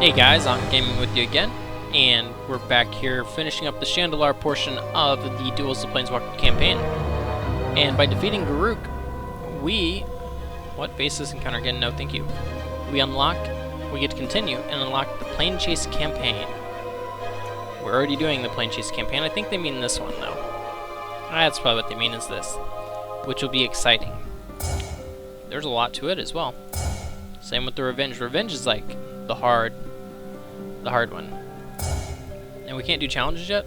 Hey guys, I'm Gaming with you again, and we're back here finishing up the Chandelar portion of the Duels of Planeswalkers campaign. And by defeating Garruk, we... What? Basis encounter again? No, thank you. We get to continue and unlock the Plane Chase campaign. We're already doing the Plane Chase campaign. I think they mean this one, though. That's probably what they mean is this, which will be exciting. There's a lot to it as well. Same with the Revenge. Revenge is like the hard one. And we can't do challenges yet?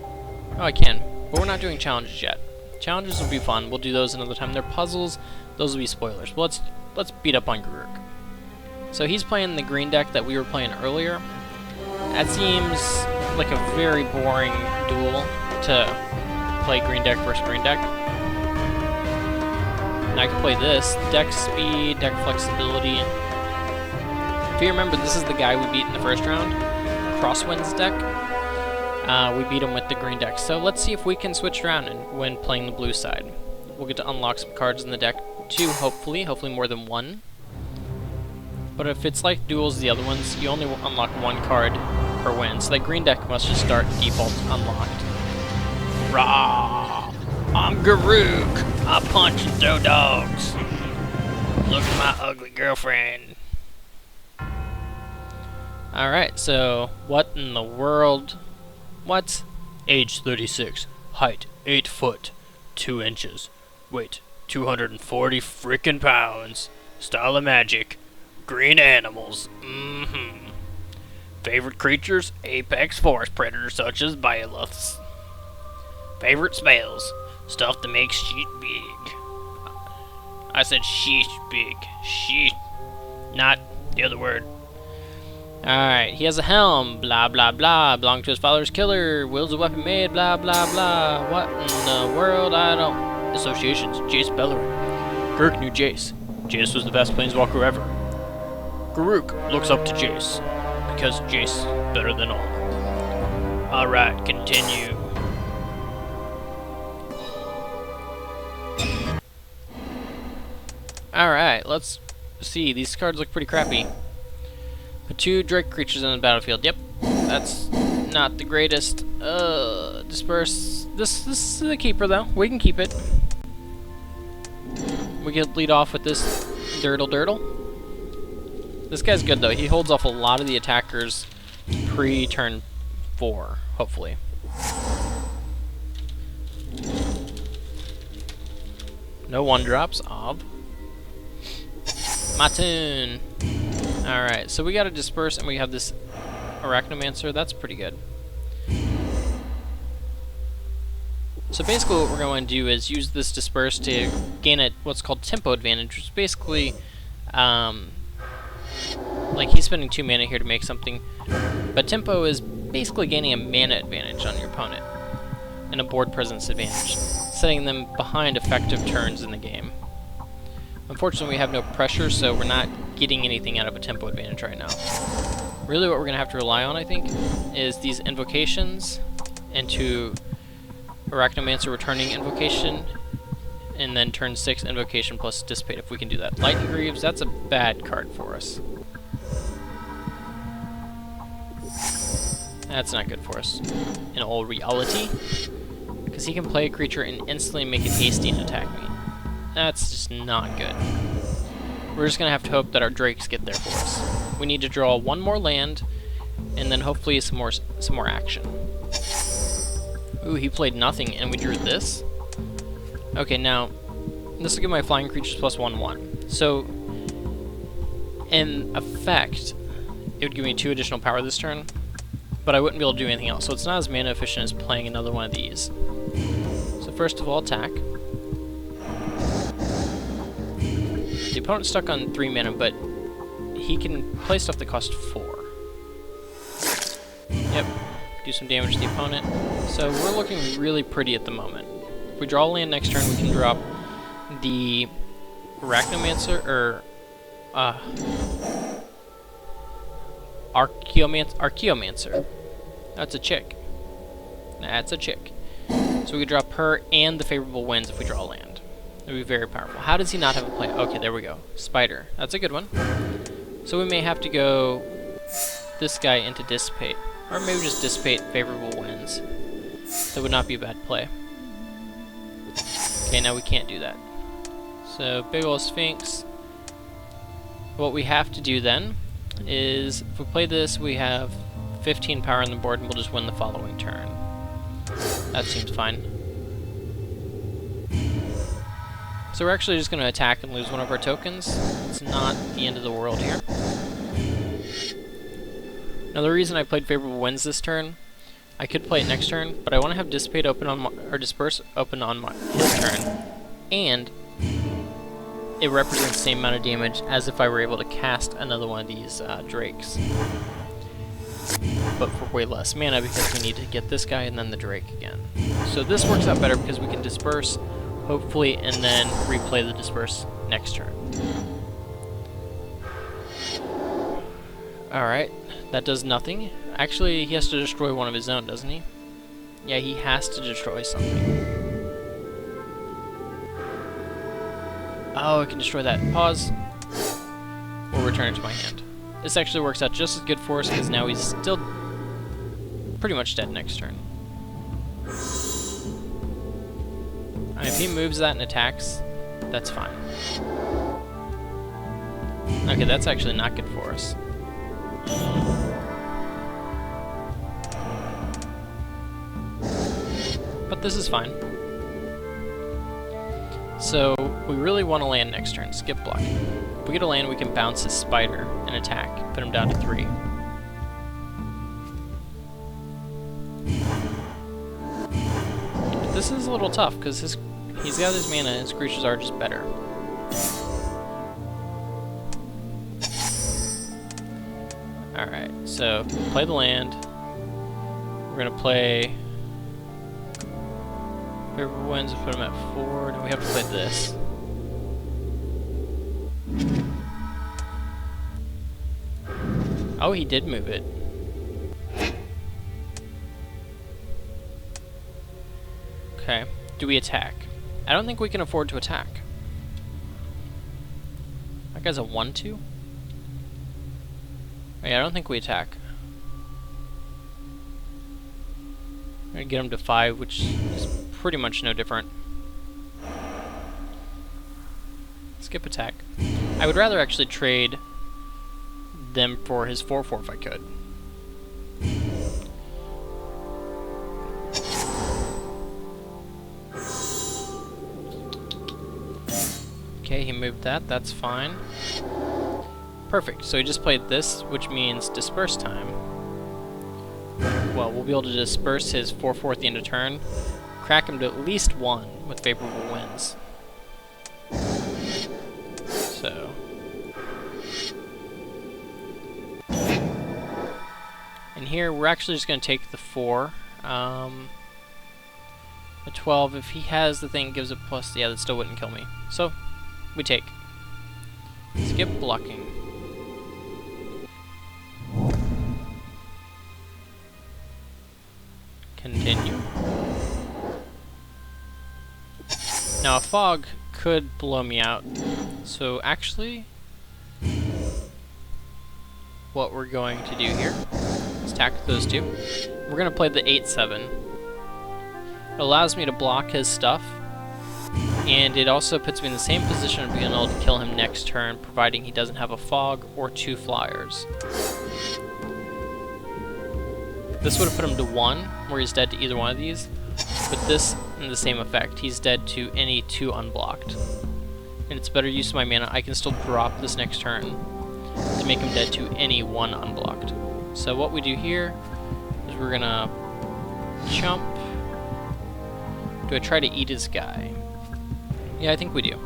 Oh, I can. But we're not doing challenges yet. Challenges will be fun. We'll do those another time. They're puzzles. Those will be spoilers. But let's beat up on Garruk. So he's playing the green deck that we were playing earlier. That seems like a very boring duel to play green deck versus green deck. And I can play this. Deck speed, deck flexibility. If you remember, this is the guy we beat in the first round. Crosswinds deck. We beat him with the green deck. So let's see if we can switch around when playing the blue side. We'll get to unlock some cards in the deck too, hopefully more than one. But if it's like Duels, the other ones, you only unlock one card per win. So that green deck must just start default unlocked. Rah! I'm Garruk! I punch and throw dogs! Look at my ugly girlfriend. Alright, so what in the world? What? Age 36. Height 8 foot 2 inches. Weight 240 frickin' pounds. Style of magic. Green animals. Favorite creatures? Apex forest predators such as Byleths. Favorite spells? Stuff that makes shit big. I said sheesh big. Sheesh. Not the other word. Alright, he has a helm, blah blah blah, belonging to his father's killer, wields a weapon made, blah blah blah. What in the world? I don't... Associations, Jace Bellerin. Garruk knew Jace. Jace was the best planeswalker ever. Garruk looks up to Jace, because Jace is better than all. Alright, continue. Alright, let's see. These cards look pretty crappy. Put 2 Drake creatures on the battlefield. Yep, that's not the greatest. Disperse. This is a keeper, though. We can keep it. We can lead off with this Dirtle. This guy's good, though. He holds off a lot of the attackers pre-turn 4, hopefully. No 1-drops, My turn. Alright, so we gotta disperse and we have this Arachnomancer. That's pretty good. So basically what we're going to do is use this disperse to gain what's called tempo advantage, which is basically like he's spending 2 mana here to make something, but tempo is basically gaining a mana advantage on your opponent and a board presence advantage, setting them behind effective turns in the game. Unfortunately, we have no pressure, so we're not getting anything out of a tempo advantage right now. Really what we're going to have to rely on, I think, is these invocations into Arachnomancer returning invocation, and then turn 6 invocation plus dissipate if we can do that. Lightning Greaves, that's a bad card for us. That's not good for us in all reality, because he can play a creature and instantly make it hasty and attack me. That's just not good. We're just gonna have to hope that our Drakes get there for us. We need to draw 1 more land, and then hopefully some more action. Ooh, he played nothing, and we drew this. Okay, now this will give my flying creatures plus 1/1. So, in effect, it would give me 2 additional power this turn, but I wouldn't be able to do anything else. So it's not as mana efficient as playing another one of these. So first of all, attack. The opponent's stuck on 3 mana, but he can play stuff that costs 4. Yep, do some damage to the opponent. So we're looking really pretty at the moment. If we draw a land next turn, we can drop the Arachnomancer, or Archaeomancer. That's a chick. That's a chick. So we can drop her and the favorable winds if we draw a land. It would be very powerful. How does he not have a play? Okay, there we go. Spider. That's a good one. So we may have to go this guy into Dissipate. Or maybe just Dissipate favorable winds. That would not be a bad play. Okay, now we can't do that. So, big ol' Sphinx. What we have to do then is, if we play this, we have 15 power on the board and we'll just win the following turn. That seems fine. So we're actually just going to attack and lose one of our tokens. It's not the end of the world here. Now the reason I played favorable winds this turn, I could play it next turn, but I want to have Dissipate open on my, or Disperse open on his turn, and it represents the same amount of damage as if I were able to cast another one of these Drakes. But for way less mana because we need to get this guy and then the Drake again. So this works out better because we can Disperse, hopefully, and then replay the Disperse next turn. Alright, that does nothing. Actually, he has to destroy one of his own, doesn't he? Yeah, he has to destroy something. Oh, I can destroy that. Pause. We'll return it to my hand. This actually works out just as good for us because now he's still pretty much dead next turn. And if he moves that and attacks, that's fine. Okay, that's actually not good for us. But this is fine. So, we really want to land next turn. Skip blocking. If we get a land, we can bounce his Spider and attack. Put him down to 3. But this is a little tough, because he's got his mana and his creatures are just better. Alright, so play the land. We're going to play favorable winds, put him at 4, and we have to play this. Oh, he did move it. Okay, do we attack? I don't think we can afford to attack. That guy's a 1/2? Yeah, I don't think we attack. I'm gonna get him to 5, which is pretty much no different. Skip attack. I would rather actually trade them for his 4/4 if I could. Okay, he moved that, that's fine. Perfect, so he just played this, which means disperse time. Well, we'll be able to disperse his 4/4 at the end of turn, crack him to at least 1 with favorable winds. So. And here, we're actually just going to take the 4. The 12, if he has the thing, gives it plus, yeah, that still wouldn't kill me. So, we take. Skip blocking. Continue. Now a fog could blow me out, so actually what we're going to do here is attack those two. We're going to play the 8/7. It allows me to block his stuff, and it also puts me in the same position of being able to kill him next turn, providing he doesn't have a fog or 2 flyers. This would have put him to 1, where he's dead to either one of these, but this, in the same effect, he's dead to any 2 unblocked. And it's better use of my mana, I can still drop this next turn to make him dead to any 1 unblocked. So what we do here is we're gonna chump. Do I try to eat his guy? Yeah, I think we do.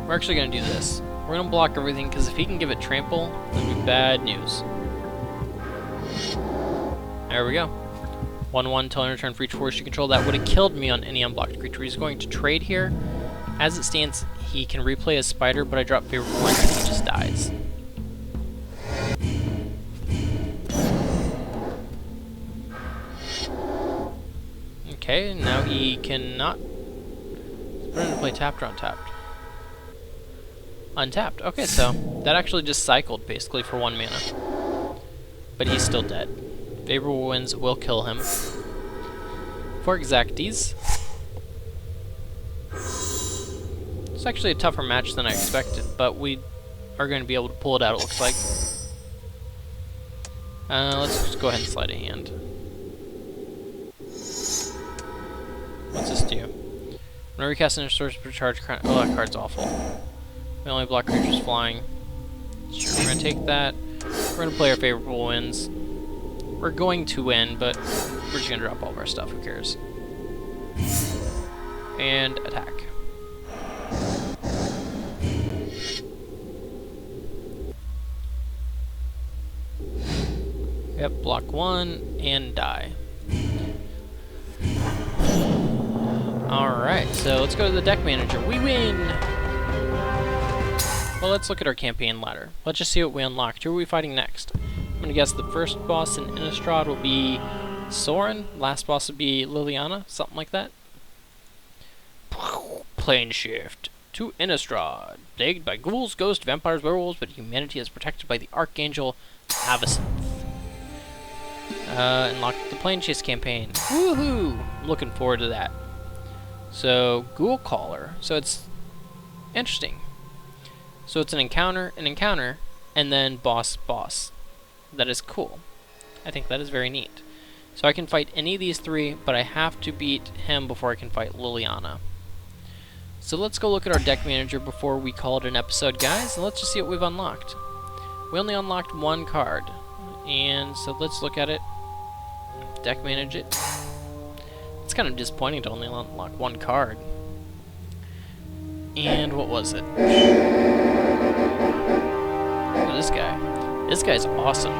We're actually gonna do this. We're gonna block everything, because if he can give it trample, that'd be bad news. There we go. 1/1 till end of turn for each force you control. That would have killed me on any unblocked creature. He's going to trade here. As it stands, he can replay his Spider, but I drop favorable ones and he just dies. Okay, now he cannot. Put him to play tapped or untapped. Untapped. Okay, so that actually just cycled basically for 1 mana. But he's still dead. Favorable winds will kill him. For Exacties. It's actually a tougher match than I expected, but we are going to be able to pull it out, it looks like. Let's just go ahead and slide a hand. What's this do? When I recast an source per charge card. Oh, that card's awful. We only block creatures flying. Sure, we're going to take that. We're going to play our favorable wins. We're going to win, but we're just going to drop all of our stuff. Who cares? And attack. Yep, block 1 and die. Alright, so let's go to the deck manager. We win! Well, let's look at our campaign ladder. Let's just see what we unlocked. Who are we fighting next? I'm gonna guess the first boss in Innistrad will be Sorin. Last boss will be Liliana, something like that. Plane shift to Innistrad. Plagued by ghouls, ghosts, vampires, werewolves, but humanity is protected by the Archangel Avacynth. Unlocked the plane chase campaign. Woohoo! I'm looking forward to that. So, Ghoul Caller. So it's interesting. So it's an encounter, and then boss. That is cool. I think that is very neat. So I can fight any of these three, but I have to beat him before I can fight Liliana. So let's go look at our deck manager before we call it an episode, guys, and let's just see what we've unlocked. We only unlocked 1 card, and so let's look at it. Deck manage it. It's kind of disappointing to only unlock 1 card. And what was it? Oh, this guy. This guy's awesome.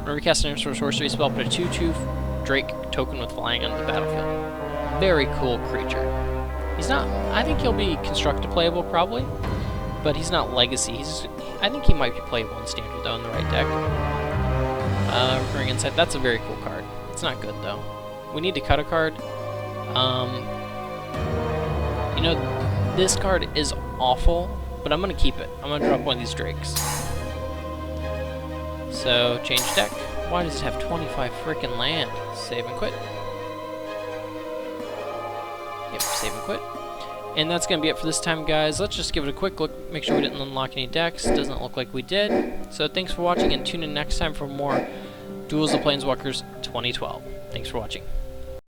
When recasting a sorcery spell, put a 2/2 Drake token with flying on the battlefield. Very cool creature. He's not. I think he'll be constructed playable probably, but he's not legacy. I think he might be playable in standard though in the right deck. Recurring Insight. That's a very cool card. It's not good though. We need to cut a card. You know, this card is awful, but I'm gonna keep it. I'm gonna drop one of these Drakes. So, change deck. Why does it have 25 frickin' land? Save and quit. Yep, save and quit. And that's gonna be it for this time, guys. Let's just give it a quick look, make sure we didn't unlock any decks. Doesn't look like we did. So thanks for watching, and tune in next time for more Duels of Planeswalkers 2012. Thanks for watching.